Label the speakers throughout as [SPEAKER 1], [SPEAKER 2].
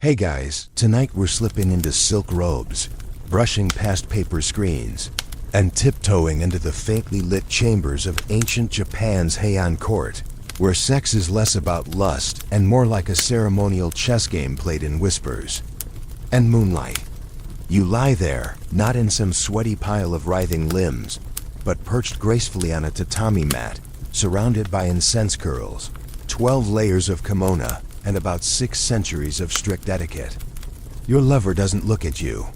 [SPEAKER 1] Hey guys, tonight we're slipping into silk robes, brushing past paper screens, and tiptoeing into the faintly lit chambers of ancient Japan's Heian court, where sex is less about lust and more like a ceremonial chess game played in whispers and moonlight. You lie there, not in some sweaty pile of writhing limbs, but perched gracefully on a tatami mat, surrounded by incense curls, 12 layers of kimono, and about 6 centuries of strict etiquette. Your lover doesn't look at you.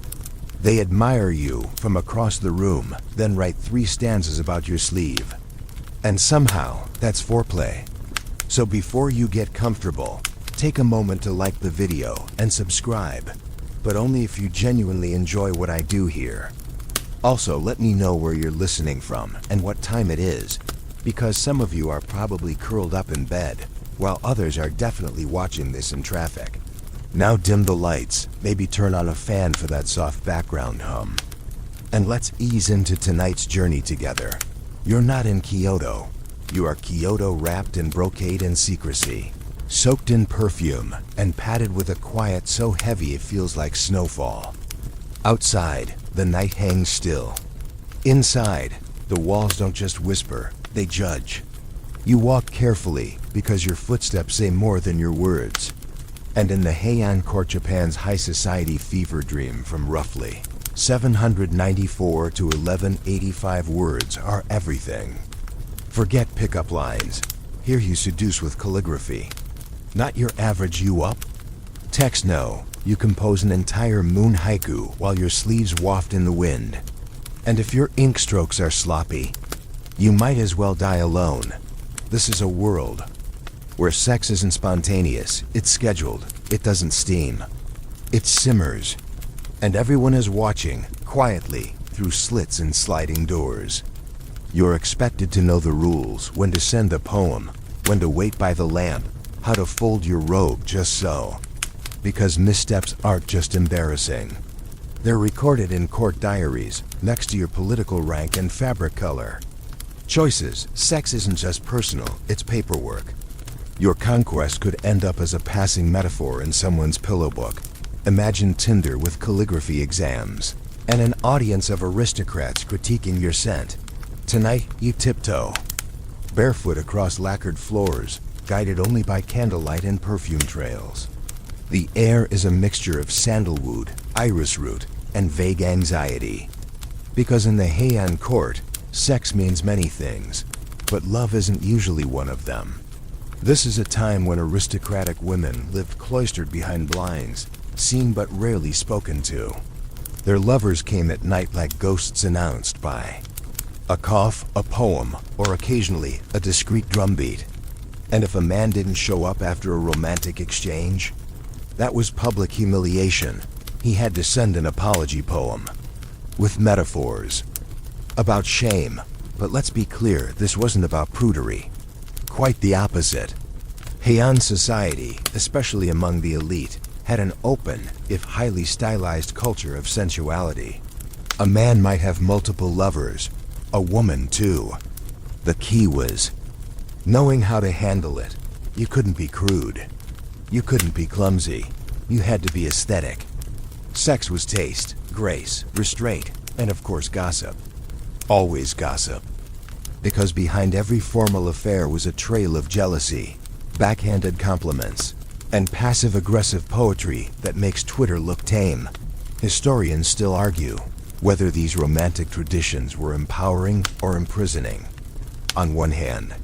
[SPEAKER 1] They admire you from across the room, then write 3 stanzas about your sleeve. And somehow, that's foreplay. So before you get comfortable, take a moment to like the video and subscribe, but only if you genuinely enjoy what I do here. Also, let me know where you're listening from and what time it is, because some of you are probably curled up in bed, while others are definitely watching this in traffic. Now dim the lights, maybe turn on a fan for that soft background hum. And let's ease into tonight's journey together. You're not in Kyoto. You are Kyoto wrapped in brocade and secrecy, soaked in perfume, and padded with a quiet so heavy it feels like snowfall. Outside, the night hangs still. Inside, the walls don't just whisper, they judge. You walk carefully because your footsteps say more than your words. And in the Heian court, Japan's high society fever dream from roughly 794 to 1185 words are everything. Forget pickup lines. Here you seduce with calligraphy. Not your average you up. Text no, you compose an entire moon-haiku while your sleeves waft in the wind. And if your ink strokes are sloppy, you might as well die alone. This is a world where sex isn't spontaneous, it's scheduled, it doesn't steam. It simmers, and everyone is watching, quietly, through slits and sliding doors. You're expected to know the rules, when to send a poem, when to wait by the lamp, how to fold your robe just so. Because missteps aren't just embarrassing. They're recorded in court diaries, next to your political rank and fabric color. Choices. Sex isn't just personal, it's paperwork. Your conquest could end up as a passing metaphor in someone's pillow book. Imagine Tinder with calligraphy exams, and an audience of aristocrats critiquing your scent. Tonight, you tiptoe, barefoot across lacquered floors, guided only by candlelight and perfume trails. The air is a mixture of sandalwood, iris root, and vague anxiety. Because in the Heian court, sex means many things, but love isn't usually one of them. This is a time when aristocratic women lived cloistered behind blinds, seen but rarely spoken to. Their lovers came at night like ghosts announced by a cough, a poem, or occasionally a discreet drumbeat. And if a man didn't show up after a romantic exchange, that was public humiliation. He had to send an apology poem with metaphors about shame. But let's be clear, this wasn't about prudery. Quite the opposite. Heian society, especially among the elite, had an open, if highly stylized culture of sensuality. A man might have multiple lovers, a woman too. The key was knowing how to handle it. You couldn't be crude. You couldn't be clumsy. You had to be aesthetic. Sex was taste, grace, restraint, and of course gossip. Always gossip. Because behind every formal affair was a trail of jealousy, backhanded compliments, and passive-aggressive poetry that makes Twitter look tame. Historians still argue whether these romantic traditions were empowering or imprisoning. On one hand,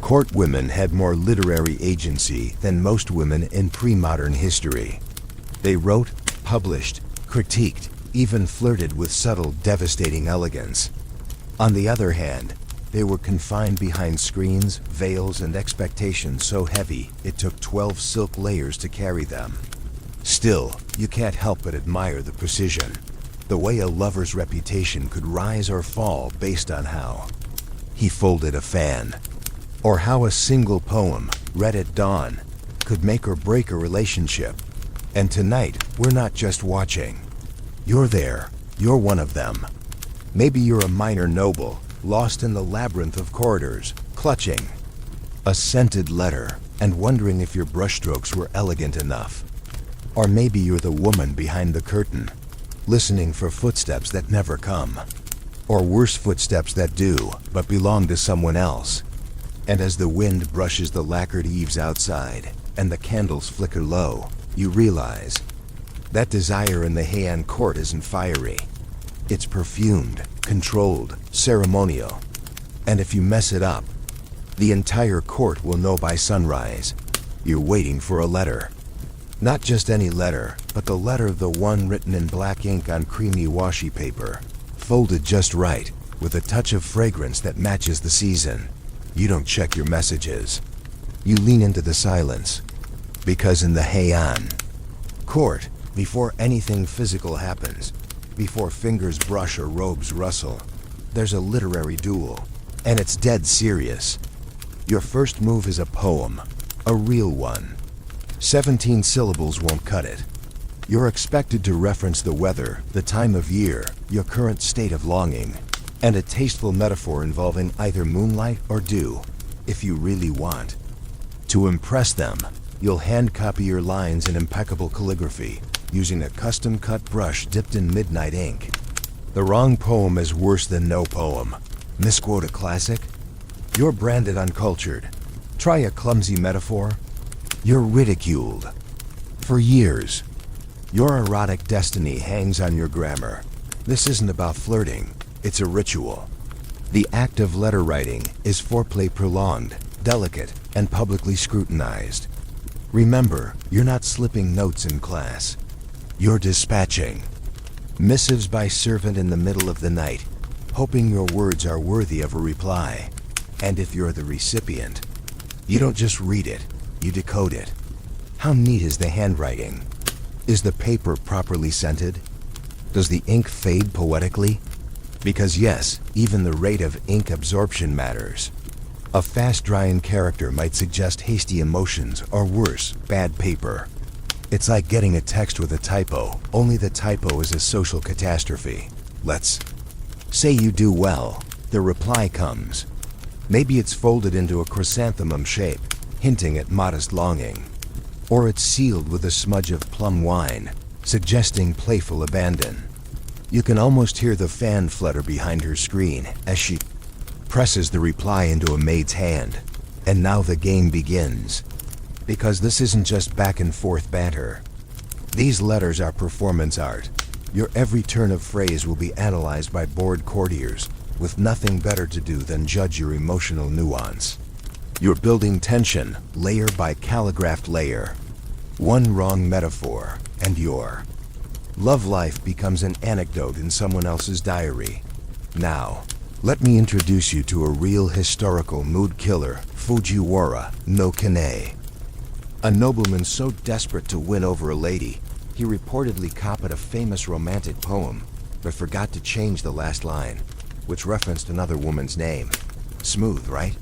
[SPEAKER 1] court women had more literary agency than most women in pre-modern history. They wrote, published, critiqued, even flirted with subtle, devastating elegance. On the other hand, they were confined behind screens, veils, and expectations so heavy it took 12 silk layers to carry them. Still, you can't help but admire the precision. The way a lover's reputation could rise or fall based on how he folded a fan, or how a single poem, read at dawn, could make or break a relationship. And tonight, we're not just watching. You're there. You're one of them. Maybe you're a minor noble, lost in the labyrinth of corridors, clutching a scented letter and wondering if your brushstrokes were elegant enough. Or maybe you're the woman behind the curtain, listening for footsteps that never come. Or worse, footsteps that do, but belong to someone else. And as the wind brushes the lacquered eaves outside, and the candles flicker low, you realize that desire in the Heian court isn't fiery. It's perfumed, controlled, ceremonial. And if you mess it up, the entire court will know by sunrise. You're waiting for a letter. Not just any letter, but the letter, the one written in black ink on creamy washi paper, folded just right, with a touch of fragrance that matches the season. You don't check your messages. You lean into the silence. Because in the Heian court, before anything physical happens, before fingers brush or robes rustle, there's a literary duel. And it's dead serious. Your first move is a poem, a real one. 17 syllables won't cut it. You're expected to reference the weather, the time of year, your current state of longing, and a tasteful metaphor involving either moonlight or dew, if you really want. To impress them, you'll hand copy your lines in impeccable calligraphy, using a custom-cut brush dipped in midnight ink. The wrong poem is worse than no poem. Misquote a classic? You're branded uncultured. Try a clumsy metaphor? You're ridiculed. For years, your erotic destiny hangs on your grammar. This isn't about flirting, it's a ritual. The act of letter writing is foreplay prolonged, delicate, and publicly scrutinized. Remember, you're not slipping notes in class. You're dispatching missives by servant in the middle of the night, hoping your words are worthy of a reply. And if you're the recipient, you don't just read it, you decode it. How neat is the handwriting? Is the paper properly scented? Does the ink fade poetically? Because yes, even the rate of ink absorption matters. A fast-drying character might suggest hasty emotions, or worse, bad paper. It's like getting a text with a typo, only the typo is a social catastrophe. Let's say you do well. The reply comes. Maybe it's folded into a chrysanthemum shape, hinting at modest longing. Or it's sealed with a smudge of plum wine, suggesting playful abandon. You can almost hear the fan flutter behind her screen as she presses the reply into a maid's hand. And now the game begins. Because this isn't just back and forth banter. These letters are performance art. Your every turn of phrase will be analyzed by bored courtiers, with nothing better to do than judge your emotional nuance. You're building tension, layer by calligraphed layer. One wrong metaphor, and your love life becomes an anecdote in someone else's diary. Now, let me introduce you to a real historical mood killer, Fujiwara no Kane. A nobleman so desperate to win over a lady, he reportedly copied a famous romantic poem, but forgot to change the last line, which referenced another woman's name. Smooth, right?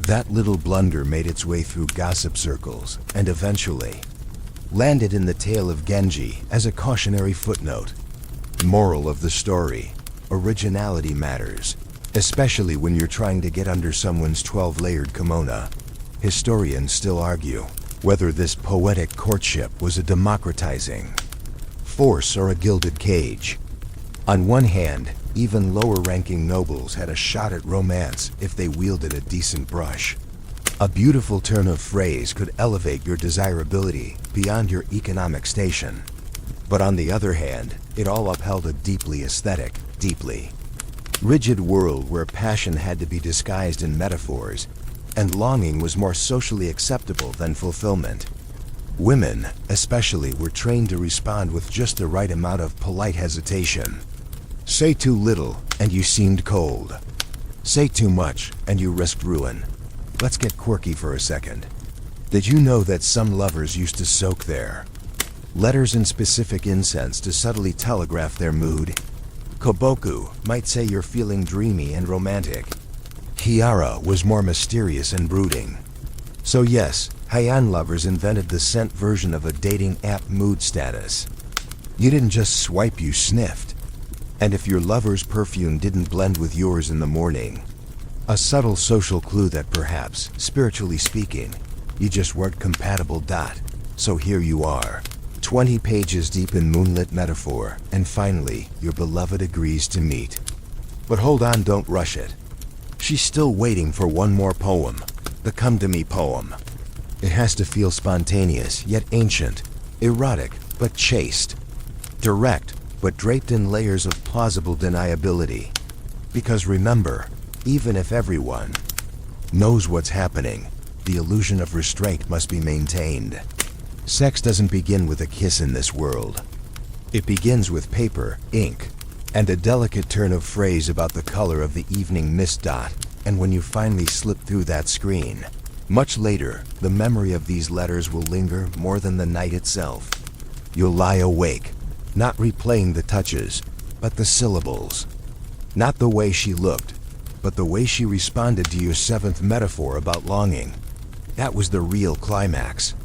[SPEAKER 1] That little blunder made its way through gossip circles, and eventually landed in the tale of Genji as a cautionary footnote. Moral of the story: originality matters, especially when you're trying to get under someone's 12-layered kimono. Historians still argue whether this poetic courtship was a democratizing force or a gilded cage. On one hand, even lower-ranking nobles had a shot at romance if they wielded a decent brush. A beautiful turn of phrase could elevate your desirability beyond your economic station. But on the other hand, it all upheld a deeply aesthetic, deeply rigid world where passion had to be disguised in metaphors, and longing was more socially acceptable than fulfillment. Women, especially, were trained to respond with just the right amount of polite hesitation. Say too little, and you seemed cold. Say too much, and you risked ruin. Let's get quirky for a second. Did you know that some lovers used to soak their letters in specific incense to subtly telegraph their mood? Koboku might say you're feeling dreamy and romantic. Kiara was more mysterious and brooding. So yes, Heian lovers invented the scent version of a dating app mood status. You didn't just swipe, you sniffed. And if your lover's perfume didn't blend with yours in the morning, a subtle social clue that perhaps, spiritually speaking, you just weren't compatible. So here you are, 20 pages deep in moonlit metaphor, and finally, your beloved agrees to meet. But hold on, don't rush it. She's still waiting for one more poem, the Come to Me poem. It has to feel spontaneous, yet ancient, erotic, but chaste, direct, but draped in layers of plausible deniability. Because remember, even if everyone knows what's happening, the illusion of restraint must be maintained. Sex doesn't begin with a kiss in this world. It begins with paper, ink, and a delicate turn of phrase about the color of the evening mist dot. And when you finally slip through that screen, much later, the memory of these letters will linger more than the night itself. You'll lie awake, not replaying the touches, but the syllables. Not the way she looked, but the way she responded to your seventh metaphor about longing. That was the real climax.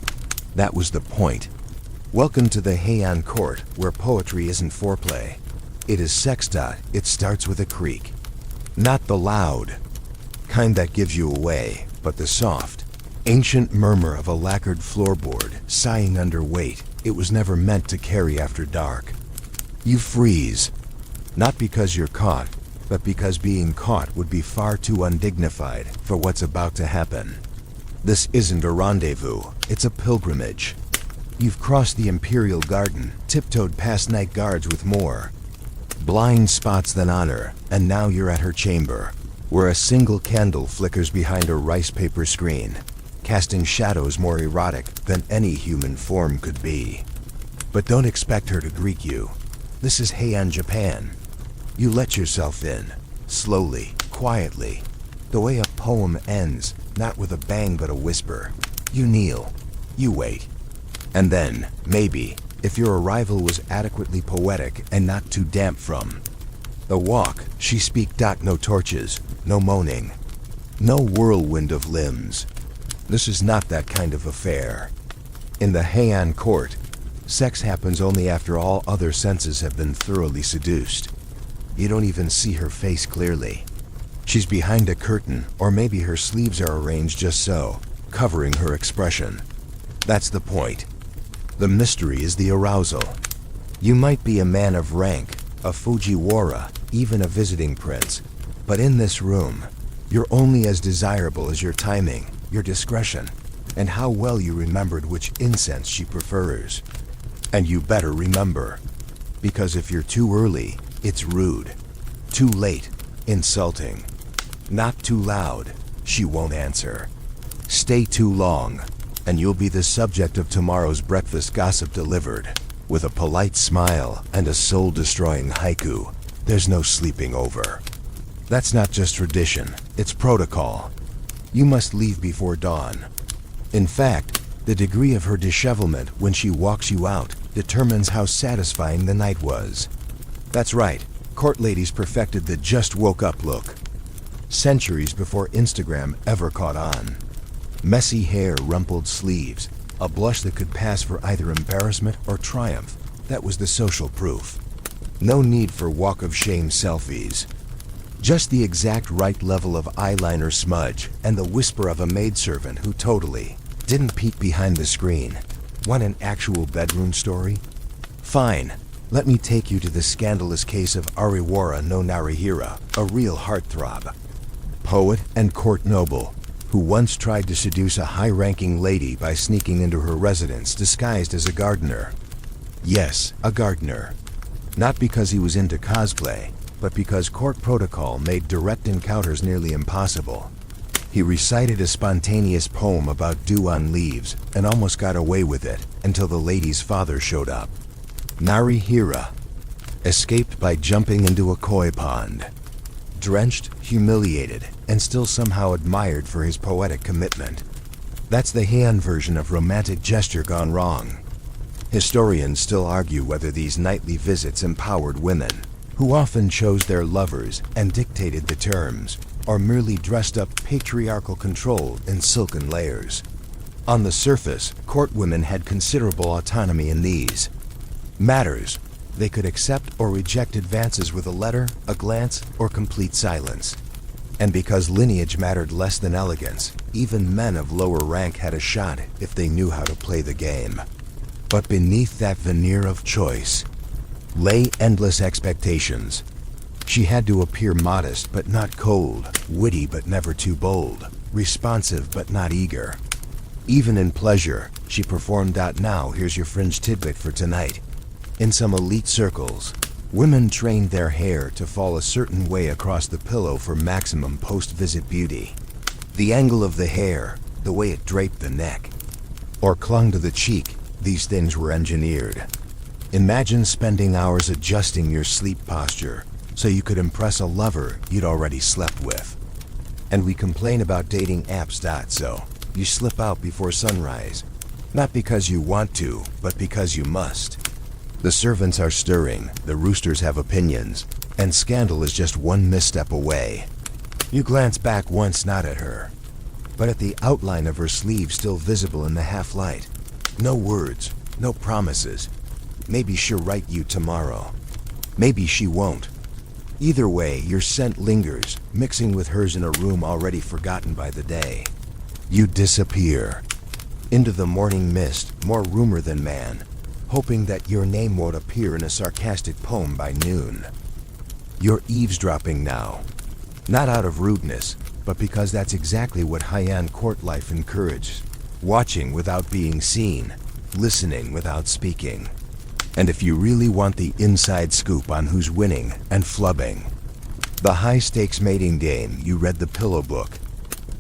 [SPEAKER 1] That was the point. Welcome to the Heian court, where poetry isn't foreplay. It is sex. It starts with a creak. Not the loud kind that gives you away, but the soft, ancient murmur of a lacquered floorboard sighing under weight it was never meant to carry after dark. You freeze, not because you're caught, but because being caught would be far too undignified for what's about to happen. This isn't a rendezvous, it's a pilgrimage. You've crossed the Imperial Garden, tiptoed past night guards with more blind spots than honor, and now you're at her chamber, where a single candle flickers behind a rice paper screen, casting shadows more erotic than any human form could be. But don't expect her to greet you. This is Heian, Japan. You let yourself in, slowly, quietly, the way a poem ends, not with a bang but a whisper. You kneel, you wait, and then, maybe, if your arrival was adequately poetic and not too damp from the walk, she speak. No torches, no moaning, no whirlwind of limbs. This is not that kind of affair. In the Heian court, sex happens only after all other senses have been thoroughly seduced. You don't even see her face clearly. She's behind a curtain, or maybe her sleeves are arranged just so, covering her expression. That's the point. The mystery is the arousal. You might be a man of rank, a Fujiwara, even a visiting prince, but in this room, you're only as desirable as your timing, your discretion, and how well you remembered which incense she prefers. And you better remember, because if you're too early, it's rude. Too late, insulting. Not too loud, she won't answer. Stay too long, and you'll be the subject of tomorrow's breakfast gossip delivered, with a polite smile and a soul-destroying haiku. There's no sleeping over. That's not just tradition, it's protocol. You must leave before dawn. In fact, the degree of her dishevelment when she walks you out determines how satisfying the night was. That's right, court ladies perfected the just woke up look, centuries before Instagram ever caught on. Messy hair, rumpled sleeves, a blush that could pass for either embarrassment or triumph. That was the social proof. No need for walk of shame selfies. Just the exact right level of eyeliner smudge and the whisper of a maidservant who totally didn't peek behind the screen. Want an actual bedroom story? Fine. Let me take you to the scandalous case of Ariwara no Narihira, a real heartthrob, poet and court noble, who once tried to seduce a high-ranking lady by sneaking into her residence disguised as a gardener. Yes, a gardener. Not because he was into cosplay, but because court protocol made direct encounters nearly impossible. He recited a spontaneous poem about dew on leaves and almost got away with it until the lady's father showed up. Narihira escaped by jumping into a koi pond. Drenched, humiliated, and still somehow admired for his poetic commitment. That's the Heian version of romantic gesture gone wrong. Historians still argue whether these nightly visits empowered women, who often chose their lovers and dictated the terms, or merely dressed up patriarchal control in silken layers. On the surface, court women had considerable autonomy in these matters. They could accept or reject advances with a letter, a glance, or complete silence. And because lineage mattered less than elegance, even men of lower rank had a shot if they knew how to play the game. But beneath that veneer of choice lay endless expectations. She had to appear modest but not cold, witty but never too bold, responsive but not eager. Even in pleasure, she performed. Now here's your fringe tidbit for tonight. In some elite circles, women trained their hair to fall a certain way across the pillow for maximum post-visit beauty. The angle of the hair, the way it draped the neck, or clung to the cheek, these things were engineered. Imagine spending hours adjusting your sleep posture so you could impress a lover you'd already slept with. And we complain about dating apps. So you slip out before sunrise, not because you want to, but because you must. The servants are stirring, the roosters have opinions, and scandal is just one misstep away. You glance back once, not at her, but at the outline of her sleeve still visible in the half-light. No words, no promises. Maybe she'll write you tomorrow. Maybe she won't. Either way, your scent lingers, mixing with hers in a room already forgotten by the day. You disappear into the morning mist, more rumor than man, hoping that your name won't appear in a sarcastic poem by noon. You're eavesdropping now, not out of rudeness, but because that's exactly what Heian court life encouraged. Watching without being seen, listening without speaking. And if you really want the inside scoop on who's winning and flubbing, the high-stakes mating game, you read the pillow book.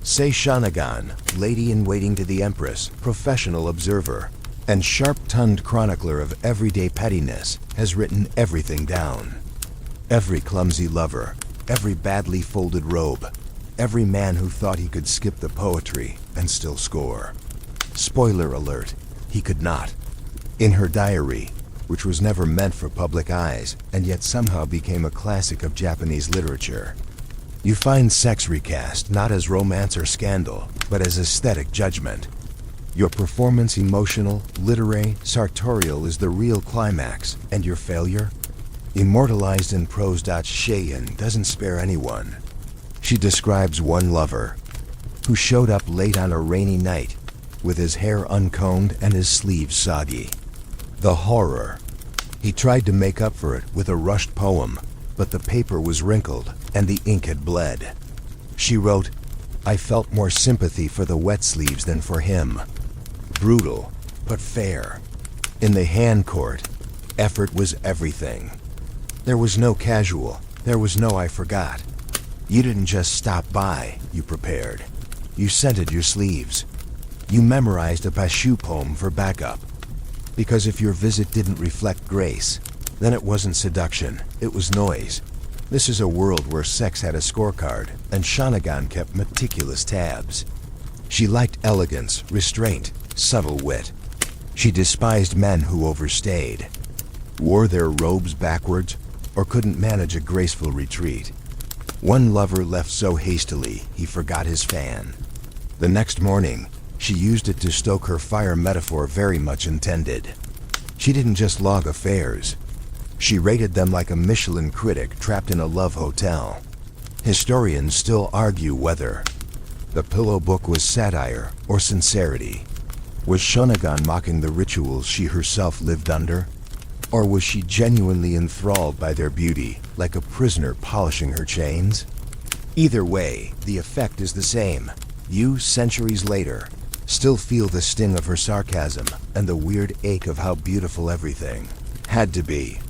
[SPEAKER 1] Sei Shanagan, lady-in-waiting to the Empress, professional observer, and sharp-tongued chronicler of everyday pettiness, has written everything down. Every clumsy lover, every badly folded robe, every man who thought he could skip the poetry and still score. Spoiler alert, he could not. In her diary, which was never meant for public eyes, and yet somehow became a classic of Japanese literature, you find sex recast not as romance or scandal, but as aesthetic judgment. Your performance, emotional, literary, sartorial, is the real climax, and your failure? Immortalized in prose. Heian doesn't spare anyone. She describes one lover who showed up late on a rainy night, with his hair uncombed and his sleeves soggy. The horror. He tried to make up for it with a rushed poem, but the paper was wrinkled and the ink had bled. She wrote, "I felt more sympathy for the wet sleeves than for him." Brutal, but fair. In the hand court, effort was everything. There was no casual, there was no "I forgot." You didn't just stop by, you prepared. You scented your sleeves. You memorized a Bashu poem for backup. Because if your visit didn't reflect grace, then it wasn't seduction, it was noise. This is a world where sex had a scorecard, and Shanagan kept meticulous tabs. She liked elegance, restraint, subtle wit. She despised men who overstayed, wore their robes backwards, or couldn't manage a graceful retreat. One lover left so hastily, he forgot his fan. The next morning, she used it to stoke her fire, metaphor very much intended. She didn't just log affairs. She rated them like a Michelin critic trapped in a love hotel. Historians still argue whether the pillow book was satire or sincerity. Was Shanagan mocking the rituals she herself lived under? Or was she genuinely enthralled by their beauty, like a prisoner polishing her chains? Either way, the effect is the same. You, centuries later, still feel the sting of her sarcasm and the weird ache of how beautiful everything had to be.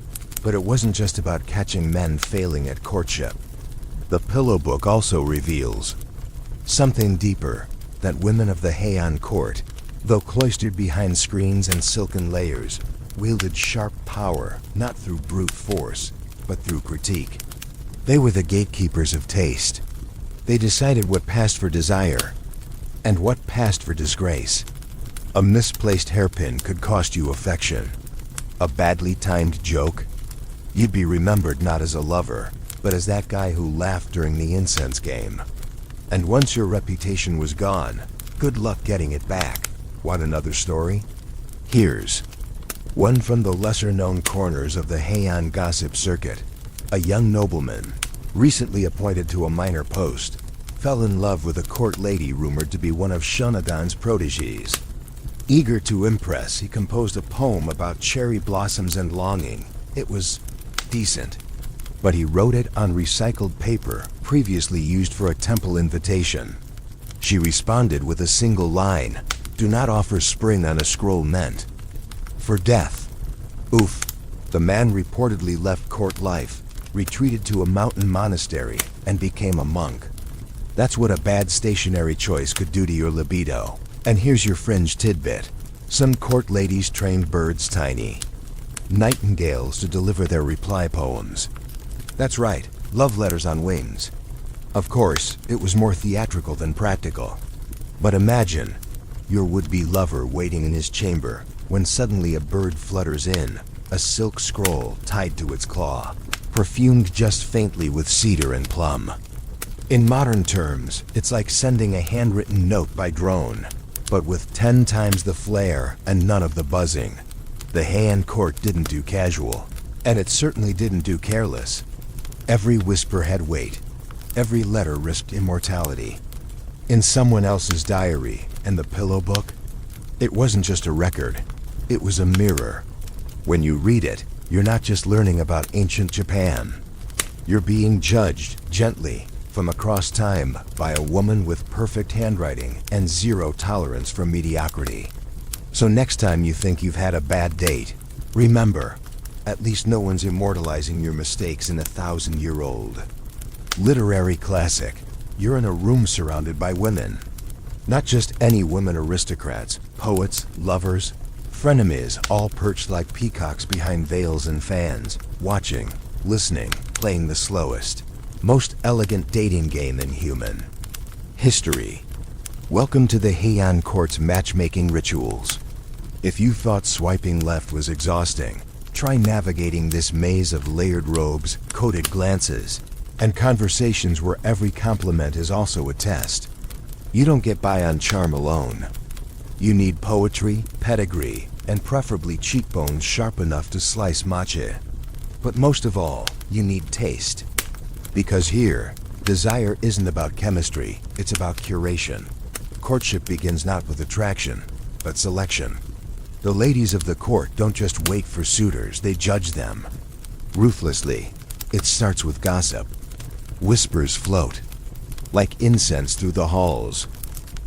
[SPEAKER 1] But it wasn't just about catching men failing at courtship. The pillow book also reveals something deeper, that women of the Heian court, though cloistered behind screens and silken layers, wielded sharp power, not through brute force, but through critique. They were the gatekeepers of taste. They decided what passed for desire, and what passed for disgrace. A misplaced hairpin could cost you affection. A badly timed joke, you'd be remembered not as a lover, but as that guy who laughed during the incense game. And once your reputation was gone, good luck getting it back. Want another story? Here's one from the lesser-known corners of the Heian gossip circuit. A young nobleman, recently appointed to a minor post, fell in love with a court lady rumored to be one of Shanagan's protégés. Eager to impress, he composed a poem about cherry blossoms and longing. It was decent, but he wrote it on recycled paper previously used for a temple invitation. She responded with a single line, "Do not offer spring on a scroll meant for death." Oof. The man reportedly left court life, retreated to a mountain monastery, and became a monk. That's what a bad stationary choice could do to your libido. And here's your fringe tidbit. Some court ladies trained birds tiny nightingales to deliver their reply poems. That's right, love letters on wings. Of course, it was more theatrical than practical. But imagine your would-be lover waiting in his chamber when suddenly a bird flutters in, a silk scroll tied to its claw, perfumed just faintly with cedar and plum. In modern terms, it's like sending a handwritten note by drone, but with 10 times the flair and none of the buzzing. The Heian court didn't do casual, and it certainly didn't do careless. Every whisper had weight. Every letter risked immortality. In someone else's diary and the pillow book, it wasn't just a record, it was a mirror. When you read it, you're not just learning about ancient Japan. You're being judged gently from across time by a woman with perfect handwriting and zero tolerance for mediocrity. So next time you think you've had a bad date, remember, at least no one's immortalizing your mistakes in a 1,000-year-old literary classic. You're in a room surrounded by women. Not just any women, aristocrats, poets, lovers, frenemies, all perched like peacocks behind veils and fans, watching, listening, playing the slowest, most elegant dating game in human history. Welcome to the Heian court's matchmaking rituals. If you thought swiping left was exhausting, try navigating this maze of layered robes, coded glances, and conversations where every compliment is also a test. You don't get by on charm alone. You need poetry, pedigree, and preferably cheekbones sharp enough to slice matcha. But most of all, you need taste. Because here, desire isn't about chemistry, it's about curation. Courtship begins not with attraction, but selection. The ladies of the court don't just wait for suitors, they judge them. Ruthlessly. It starts with gossip. Whispers float like incense through the halls.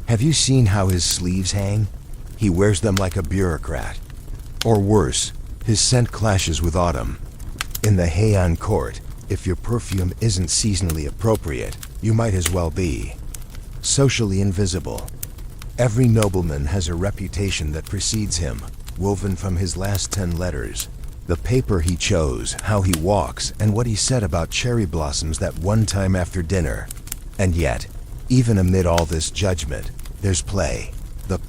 [SPEAKER 1] Have you seen how his sleeves hang? He wears them like a bureaucrat. Or worse, his scent clashes with autumn. In the Heian court, if your perfume isn't seasonally appropriate, you might as well be socially invisible. Every nobleman has a reputation that precedes him, woven from his last 10 letters. The paper he chose, how he walks, and what he said about cherry blossoms that one time after dinner. And yet, even amid all this judgment, there's play. The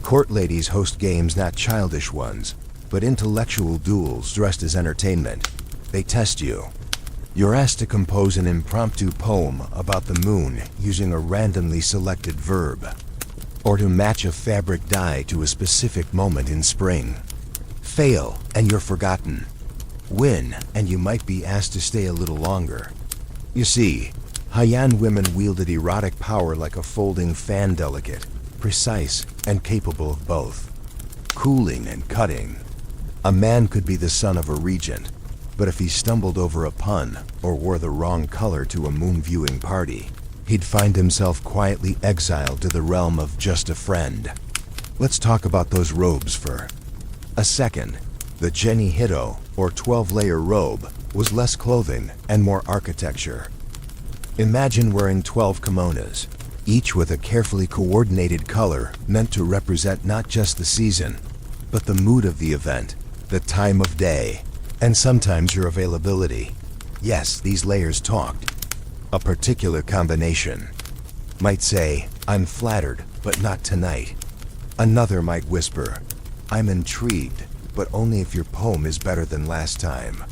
[SPEAKER 1] court ladies host games, not childish ones, but intellectual duels dressed as entertainment. They test you. You're asked to compose an impromptu poem about the moon using a randomly selected verb, or to match a fabric dye to a specific moment in spring. Fail, and you're forgotten. Win, and you might be asked to stay a little longer. You see, Heian women wielded erotic power like a folding fan, delicate, precise, and capable of both cooling and cutting. A man could be the son of a regent, but if he stumbled over a pun or wore the wrong color to a moon viewing party, he'd find himself quietly exiled to the realm of just a friend. Let's talk about those robes for a second. The Jenny Hito, or 12-layer robe, was less clothing and more architecture. Imagine wearing 12 kimonos, each with a carefully coordinated color meant to represent not just the season, but the mood of the event, the time of day, and sometimes your availability. Yes, these layers talked. A particular combination might say, "I'm flattered, but not tonight." Another might whisper, "I'm intrigued, but only if your poem is better than last time."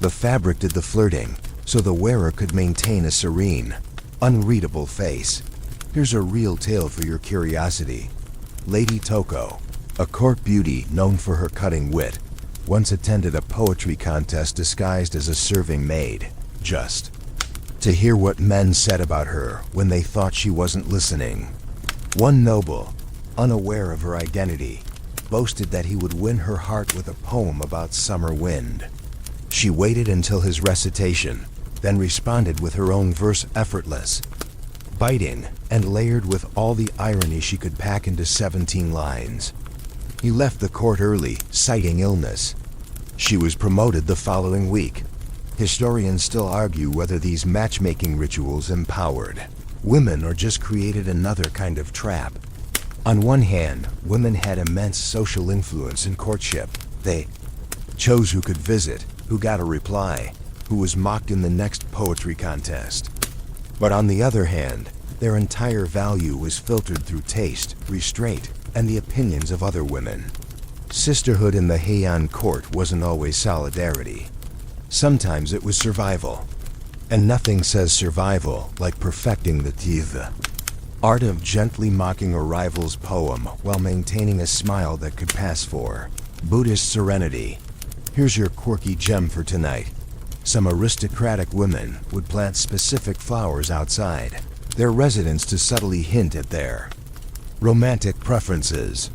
[SPEAKER 1] The fabric did the flirting, so the wearer could maintain a serene, unreadable face. Here's a real tale for your curiosity. Lady Toko, a court beauty known for her cutting wit, once attended a poetry contest disguised as a serving maid, just to hear what men said about her when they thought she wasn't listening. One noble, unaware of her identity, boasted that he would win her heart with a poem about summer wind. She waited until his recitation, then responded with her own verse, effortless, biting, and layered with all the irony she could pack into 17 lines. He left the court early, citing illness. She was promoted the following week. Historians still argue whether these matchmaking rituals empowered women or just created another kind of trap. On one hand, women had immense social influence in courtship. They chose who could visit, who got a reply, who was mocked in the next poetry contest. But on the other hand, their entire value was filtered through taste, restraint, and the opinions of other women. Sisterhood in the Heian court wasn't always solidarity. Sometimes it was survival. And nothing says survival like perfecting the teeth. Art of gently mocking a rival's poem while maintaining a smile that could pass for Buddhist serenity. Here's your quirky gem for tonight. Some aristocratic women would plant specific flowers outside their residence to subtly hint at their romantic preferences.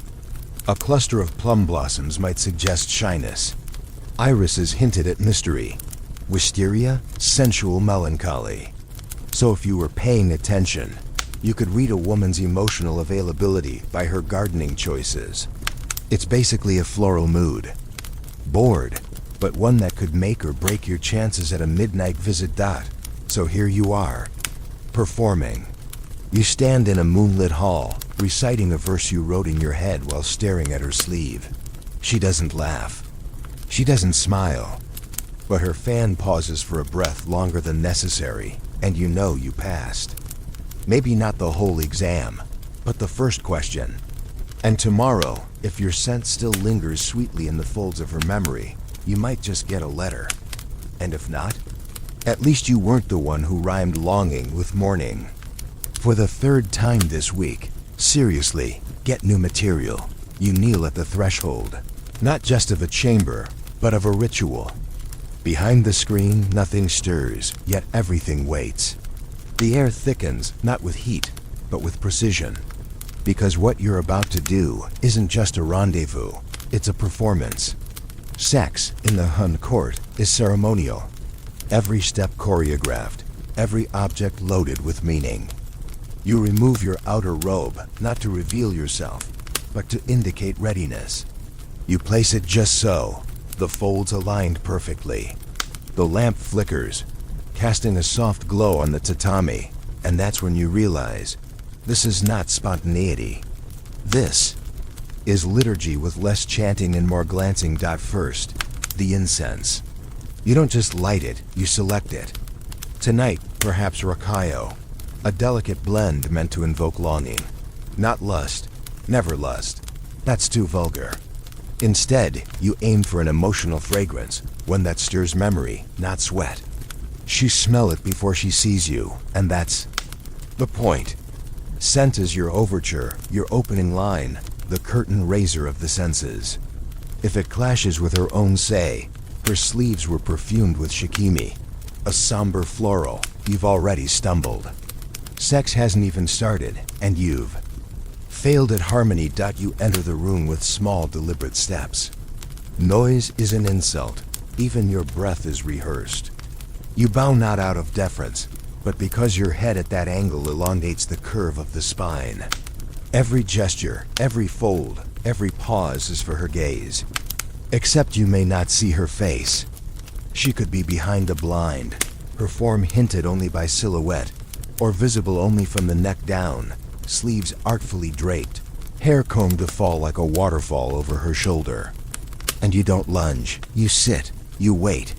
[SPEAKER 1] A cluster of plum blossoms might suggest shyness. Irises hinted at mystery. Wisteria, sensual melancholy. So if you were paying attention, you could read a woman's emotional availability by her gardening choices. It's basically a floral mood. Bored, but one that could make or break your chances at a midnight visit. So here you are, performing. You stand in a moonlit hall, reciting a verse you wrote in your head while staring at her sleeve. She doesn't laugh. She doesn't smile. But her fan pauses for a breath longer than necessary, and you know you passed. Maybe not the whole exam, but the first question. And tomorrow, if your scent still lingers sweetly in the folds of her memory, you might just get a letter. And if not, at least you weren't the one who rhymed longing with morning. For the third time this week, seriously, get new material. You kneel at the threshold, not just of a chamber, but of a ritual. Behind the screen, nothing stirs, yet everything waits. The air thickens, not with heat, but with precision. Because what you're about to do isn't just a rendezvous, it's a performance. Sex in the Hun court is ceremonial. Every step choreographed, every object loaded with meaning. You remove your outer robe, not to reveal yourself, but to indicate readiness. You place it just so, the folds aligned perfectly. The lamp flickers, casting a soft glow on the tatami, and that's when you realize, this is not spontaneity. This is liturgy with less chanting and more glancing. First, the incense. You don't just light it, you select it. Tonight, perhaps racayo, a delicate blend meant to invoke longing. Not lust, never lust. That's too vulgar. Instead, you aim for an emotional fragrance, one that stirs memory, not sweat. She smells it before she sees you, and that's the point. Scent is your overture, your opening line, the curtain raiser of the senses. If it clashes with her own say, her sleeves were perfumed with shikimi, a somber floral, you've already stumbled. Sex hasn't even started, and you've failed at harmony. You enter the room with small, deliberate steps. Noise is an insult. Even your breath is rehearsed. You bow not out of deference, but because your head at that angle elongates the curve of the spine. Every gesture, every fold, every pause is for her gaze. Except you may not see her face. She could be behind a blind, her form hinted only by silhouette, or visible only from the neck down, sleeves artfully draped, hair combed to fall like a waterfall over her shoulder. And you don't lunge, you sit, you wait.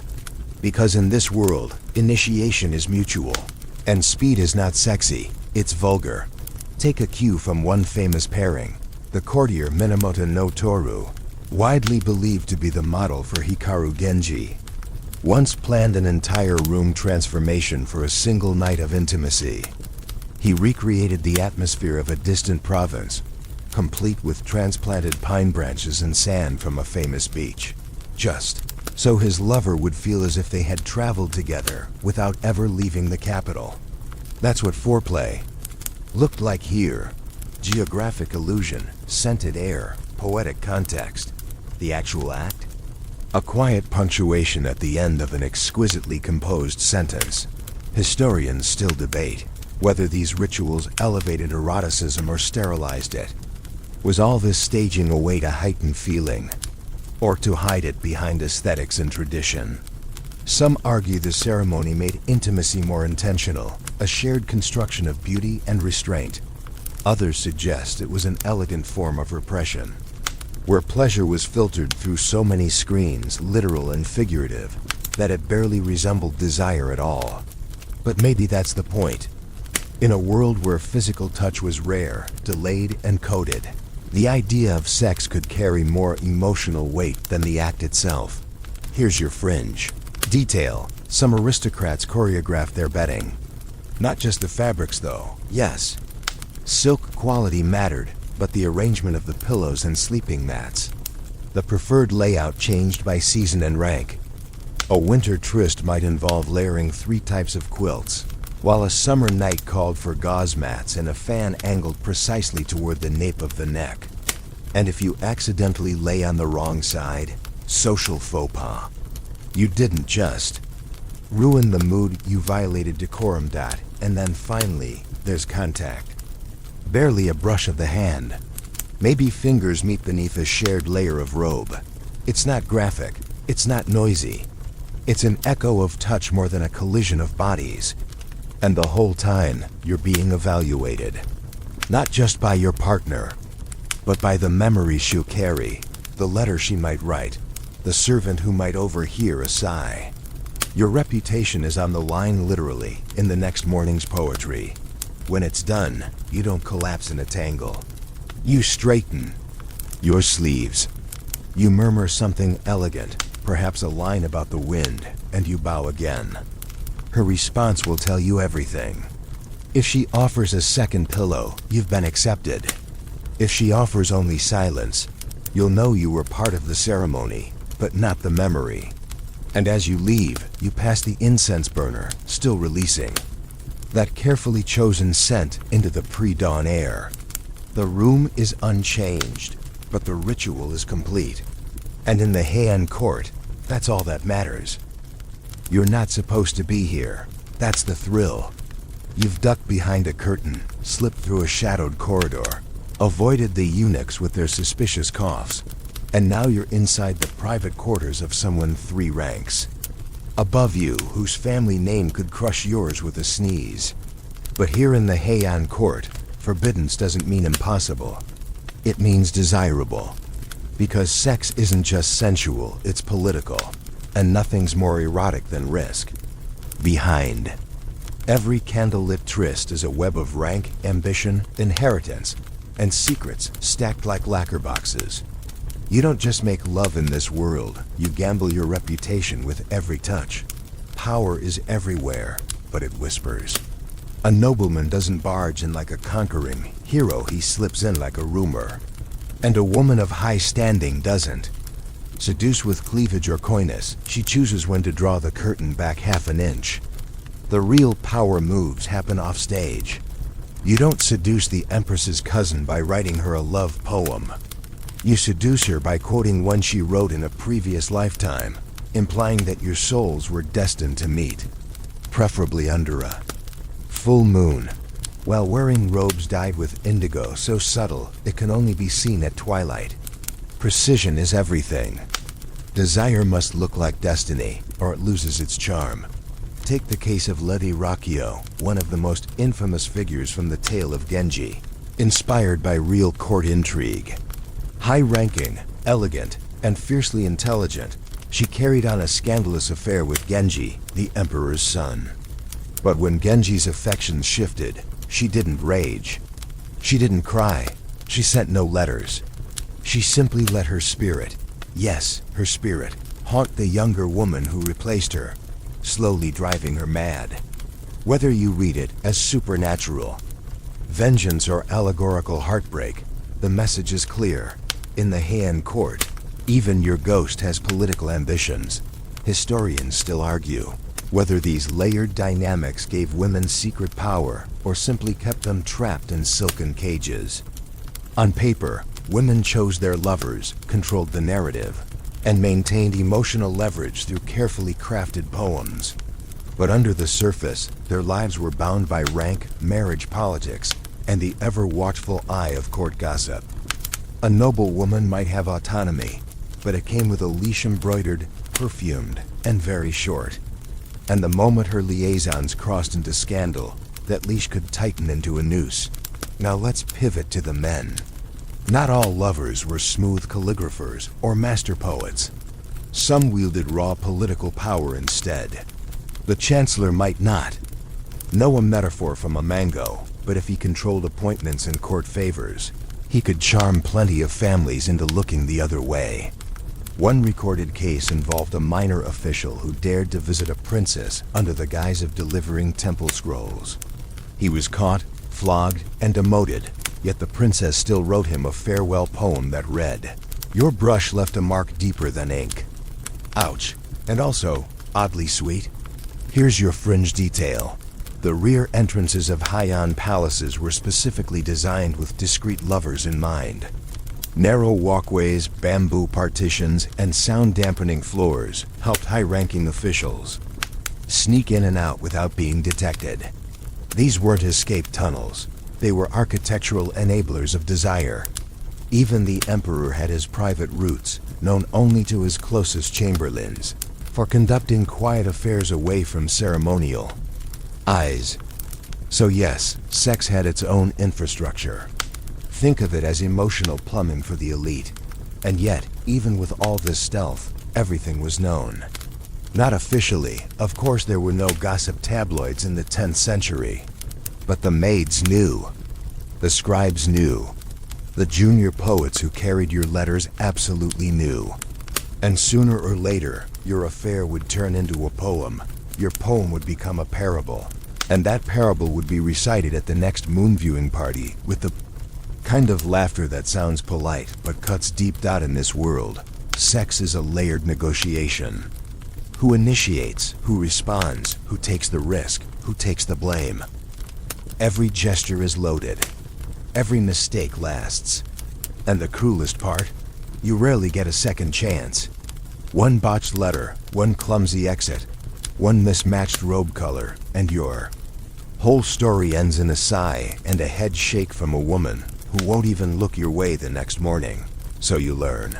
[SPEAKER 1] Because in this world, initiation is mutual, and speed is not sexy, it's vulgar. Take a cue from one famous pairing, the courtier Minamoto no Toru, widely believed to be the model for Hikaru Genji. Once planned an entire room transformation for a single night of intimacy. He recreated the atmosphere of a distant province, complete with transplanted pine branches and sand from a famous beach. Just so his lover would feel as if they had traveled together without ever leaving the capital. That's what foreplay looked like here. Geographic illusion, scented air, poetic context. The actual act? A quiet punctuation at the end of an exquisitely composed sentence. Historians still debate whether these rituals elevated eroticism or sterilized it. Was all this staging await a heightened feeling, or to hide it behind aesthetics and tradition? Some argue the ceremony made intimacy more intentional, a shared construction of beauty and restraint. Others suggest it was an elegant form of repression, where pleasure was filtered through so many screens, literal and figurative, that it barely resembled desire at all. But maybe that's the point. In a world where physical touch was rare, delayed, and coded, the idea of sex could carry more emotional weight than the act itself. Here's your fringe. Detail. Some aristocrats choreographed their bedding. Not just the fabrics though. Yes, silk quality mattered, but the arrangement of the pillows and sleeping mats. The preferred layout changed by season and rank. A winter tryst might involve layering 3 types of quilts, while a summer night called for gauze mats and a fan angled precisely toward the nape of the neck. And if you accidentally lay on the wrong side, social faux pas. You didn't just ruin the mood, you violated decorum. And then finally, there's contact. Barely a brush of the hand. Maybe fingers meet beneath a shared layer of robe. It's not graphic, it's not noisy. It's an echo of touch more than a collision of bodies. And the whole time, you're being evaluated. Not just by your partner, but by the memories she'll carry, the letter she might write, the servant who might overhear a sigh. Your reputation is on the line literally in the next morning's poetry. When it's done, you don't collapse in a tangle. You straighten your sleeves. You murmur something elegant, perhaps a line about the wind, and you bow again. Her response will tell you everything. If she offers a second pillow, you've been accepted. If she offers only silence, you'll know you were part of the ceremony, but not the memory. And as you leave, you pass the incense burner, still releasing that carefully chosen scent into the pre-dawn air. The room is unchanged, but the ritual is complete. And in the Heian court, that's all that matters. You're not supposed to be here. That's the thrill. You've ducked behind a curtain, slipped through a shadowed corridor, avoided the eunuchs with their suspicious coughs, and now you're inside the private quarters of someone 3 ranks above you, whose family name could crush yours with a sneeze. But here in the Heian court, forbiddance doesn't mean impossible. It means desirable. Because sex isn't just sensual, it's political. And nothing's more erotic than risk. Behind every candlelit tryst is a web of rank, ambition, inheritance, and secrets stacked like lacquer boxes. You don't just make love in this world, you gamble your reputation with every touch. Power is everywhere, but it whispers. A nobleman doesn't barge in like a conquering hero, he slips in like a rumor. And a woman of high standing doesn't seduce with cleavage or coyness, she chooses when to draw the curtain back half an inch. The real power moves happen off stage. You don't seduce the Empress's cousin by writing her a love poem. You seduce her by quoting one she wrote in a previous lifetime, implying that your souls were destined to meet, preferably under a full moon, while wearing robes dyed with indigo so subtle it can only be seen at twilight. Precision is everything. Desire must look like destiny, or it loses its charm. Take the case of Lady Rakio, one of the most infamous figures from the tale of Genji, inspired by real court intrigue. High-ranking, elegant, and fiercely intelligent, she carried on a scandalous affair with Genji, the emperor's son. But when Genji's affections shifted, she didn't rage. She didn't cry. She sent no letters. She simply let her spirit, yes, her spirit, haunt the younger woman who replaced her, slowly driving her mad. Whether you read it as supernatural, vengeance, or allegorical heartbreak, the message is clear. In the Heian court, even your ghost has political ambitions. Historians still argue whether these layered dynamics gave women secret power or simply kept them trapped in silken cages. On paper, women chose their lovers, controlled the narrative, and maintained emotional leverage through carefully crafted poems. But under the surface, their lives were bound by rank, marriage politics, and the ever-watchful eye of court gossip. A noble woman might have autonomy, but it came with a leash embroidered, perfumed, and very short. And the moment her liaisons crossed into scandal, that leash could tighten into a noose. Now let's pivot to the men. Not all lovers were smooth calligraphers or master poets. Some wielded raw political power instead. The chancellor might not. Know a metaphor from a mango, but if he controlled appointments and court favors, he could charm plenty of families into looking the other way. One recorded case involved a minor official who dared to visit a princess under the guise of delivering temple scrolls. He was caught, flogged, and demoted, yet the princess still wrote him a farewell poem that read, "Your brush left a mark deeper than ink." Ouch. And also, oddly sweet. Here's your fringe detail. The rear entrances of Heian palaces were specifically designed with discreet lovers in mind. Narrow walkways, bamboo partitions, and sound-dampening floors helped high-ranking officials sneak in and out without being detected. These weren't escape tunnels. They were architectural enablers of desire. Even the emperor had his private routes, known only to his closest chamberlains, for conducting quiet affairs away from ceremonial eyes. So yes, sex had its own infrastructure. Think of it as emotional plumbing for the elite. And yet, even with all this stealth, everything was known. Not officially, of course there were no gossip tabloids in the 10th century. But the maids knew. The scribes knew. The junior poets who carried your letters absolutely knew. And sooner or later, your affair would turn into a poem. Your poem would become a parable. And that parable would be recited at the next moon viewing party with the kind of laughter that sounds polite but cuts deep out in this world. Sex is a layered negotiation. Who initiates, who responds, who takes the risk, who takes the blame. Every gesture is loaded. Every mistake lasts. And the cruelest part? You rarely get a second chance. One botched letter, one clumsy exit, one mismatched robe color, and your whole story ends in a sigh and a head shake from a woman who won't even look your way the next morning. So you learn.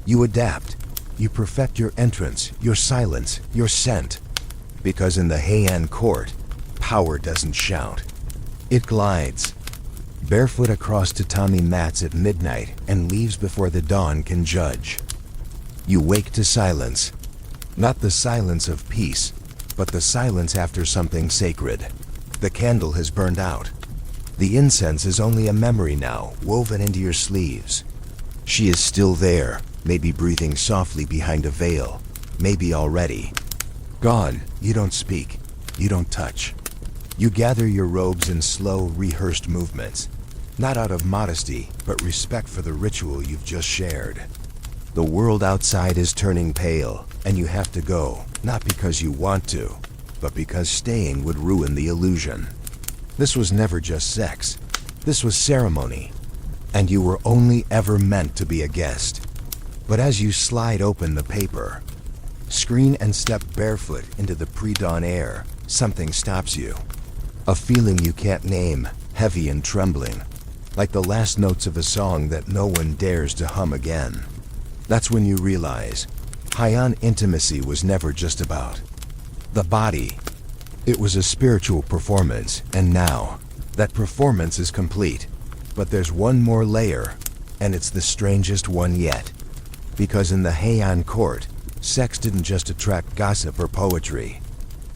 [SPEAKER 1] You adapt. You perfect your entrance, your silence, your scent. Because in the Heian court, power doesn't shout. It glides. Barefoot across tatami mats at midnight and leaves before the dawn can judge. You wake to silence. Not the silence of peace, but the silence after something sacred. The candle has burned out. The incense is only a memory now, woven into your sleeves. She is still there, maybe breathing softly behind a veil, maybe already gone. You don't speak. You don't touch. You gather your robes in slow, rehearsed movements, not out of modesty, but respect for the ritual you've just shared. The world outside is turning pale, and you have to go, not because you want to, but because staying would ruin the illusion. This was never just sex. This was ceremony, and you were only ever meant to be a guest. But as you slide open the paper, screen and step barefoot into the pre-dawn air, something stops you. A feeling you can't name, heavy and trembling, like the last notes of a song that no one dares to hum again. That's when you realize, Heian intimacy was never just about the body. It was a spiritual performance, and now, that performance is complete. But there's one more layer, and it's the strangest one yet. Because in the Heian court, sex didn't just attract gossip or poetry.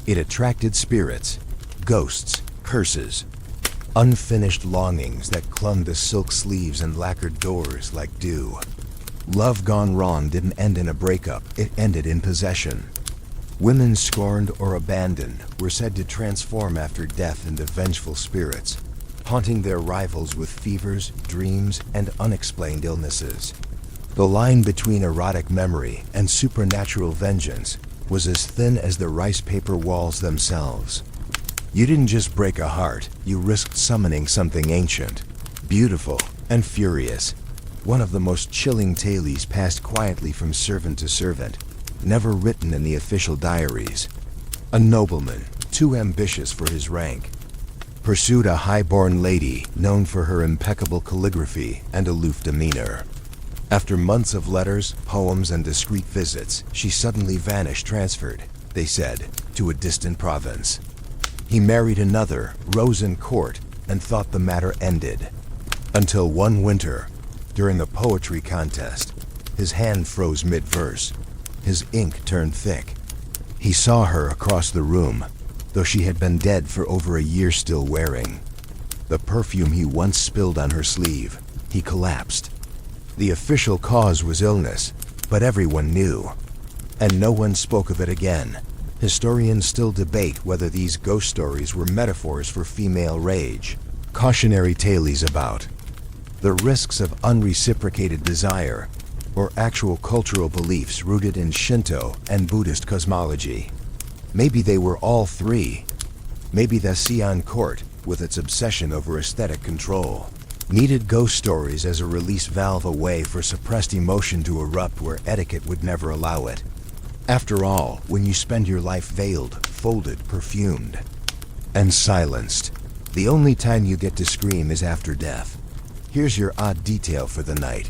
[SPEAKER 1] It attracted spirits, ghosts, curses, unfinished longings that clung to silk sleeves and lacquered doors like dew. Love gone wrong didn't end in a breakup, it ended in possession. Women scorned or abandoned were said to transform after death into vengeful spirits, haunting their rivals with fevers, dreams, and unexplained illnesses. The line between erotic memory and supernatural vengeance was as thin as the rice paper walls themselves. You didn't just break a heart, you risked summoning something ancient, beautiful, and furious. One of the most chilling tales passed quietly from servant to servant, never written in the official diaries. A nobleman, too ambitious for his rank, pursued a high-born lady known for her impeccable calligraphy and aloof demeanor. After months of letters, poems, and discreet visits, she suddenly vanished, transferred, they said, to a distant province. He married another, rose in court, and thought the matter ended. Until one winter, during a poetry contest, his hand froze mid-verse. His ink turned thick. He saw her across the room, though she had been dead for over a year, still wearing the perfume he once spilled on her sleeve. He collapsed. The official cause was illness, but everyone knew, and no one spoke of it again. Historians still debate whether these ghost stories were metaphors for female rage, cautionary tales about the risks of unreciprocated desire, or actual cultural beliefs rooted in Shinto and Buddhist cosmology. Maybe they were all three. Maybe the Heian court, with its obsession over aesthetic control, needed ghost stories as a release valve, a way for suppressed emotion to erupt where etiquette would never allow it. After all, when you spend your life veiled, folded, perfumed, and silenced, the only time you get to scream is after death. Here's your odd detail for the night.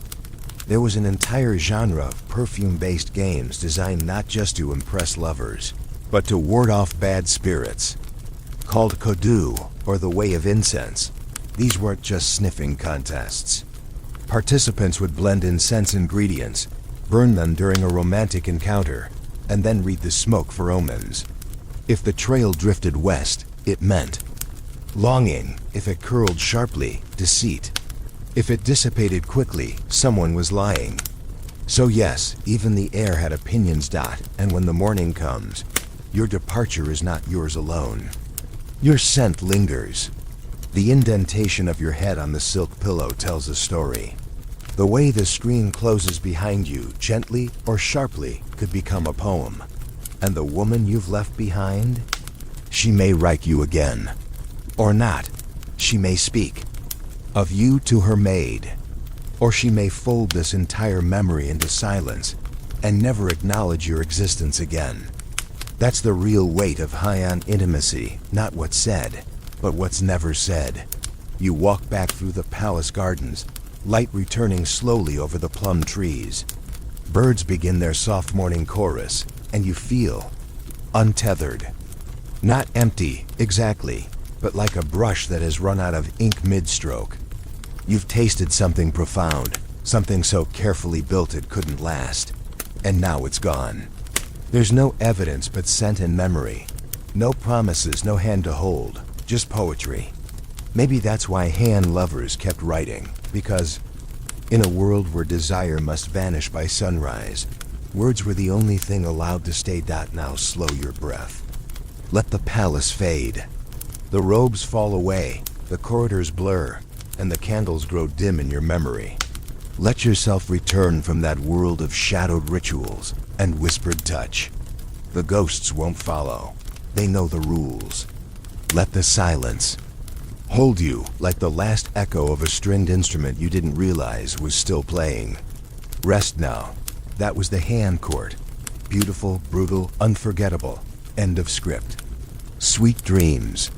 [SPEAKER 1] There was an entire genre of perfume-based games designed not just to impress lovers, but to ward off bad spirits. Called Kodu, or the Way of Incense, these weren't just sniffing contests. Participants would blend incense ingredients, burn them during a romantic encounter, and then read the smoke for omens. If the trail drifted west, it meant longing. If it curled sharply, deceit. If it dissipated quickly, someone was lying. So yes, even the air had opinions. And when the morning comes, your departure is not yours alone. Your scent lingers. The indentation of your head on the silk pillow tells a story. The way the screen closes behind you, gently or sharply, could become a poem. And the woman you've left behind? She may write you again. Or not. She may speak of you to her maid. Or she may fold this entire memory into silence and never acknowledge your existence again. That's the real weight of Heian intimacy, not what's said, but what's never said. You walk back through the palace gardens, light returning slowly over the plum trees. Birds begin their soft morning chorus, and you feel untethered. Not empty, exactly, but like a brush that has run out of ink mid-stroke. You've tasted something profound, something so carefully built it couldn't last, and now it's gone. There's no evidence but scent and memory. No promises, no hand to hold, just poetry. Maybe that's why Heian lovers kept writing, because in a world where desire must vanish by sunrise, words were the only thing allowed to stay. Now slow your breath. Let the palace fade. The robes fall away, the corridors blur, and the candles grow dim in your memory. Let yourself return from that world of shadowed rituals and whispered touch. The ghosts won't follow. They know the rules. Let the silence hold you like the last echo of a stringed instrument you didn't realize was still playing. Rest now. That was the Heian court. Beautiful, brutal, unforgettable. End of script. Sweet dreams.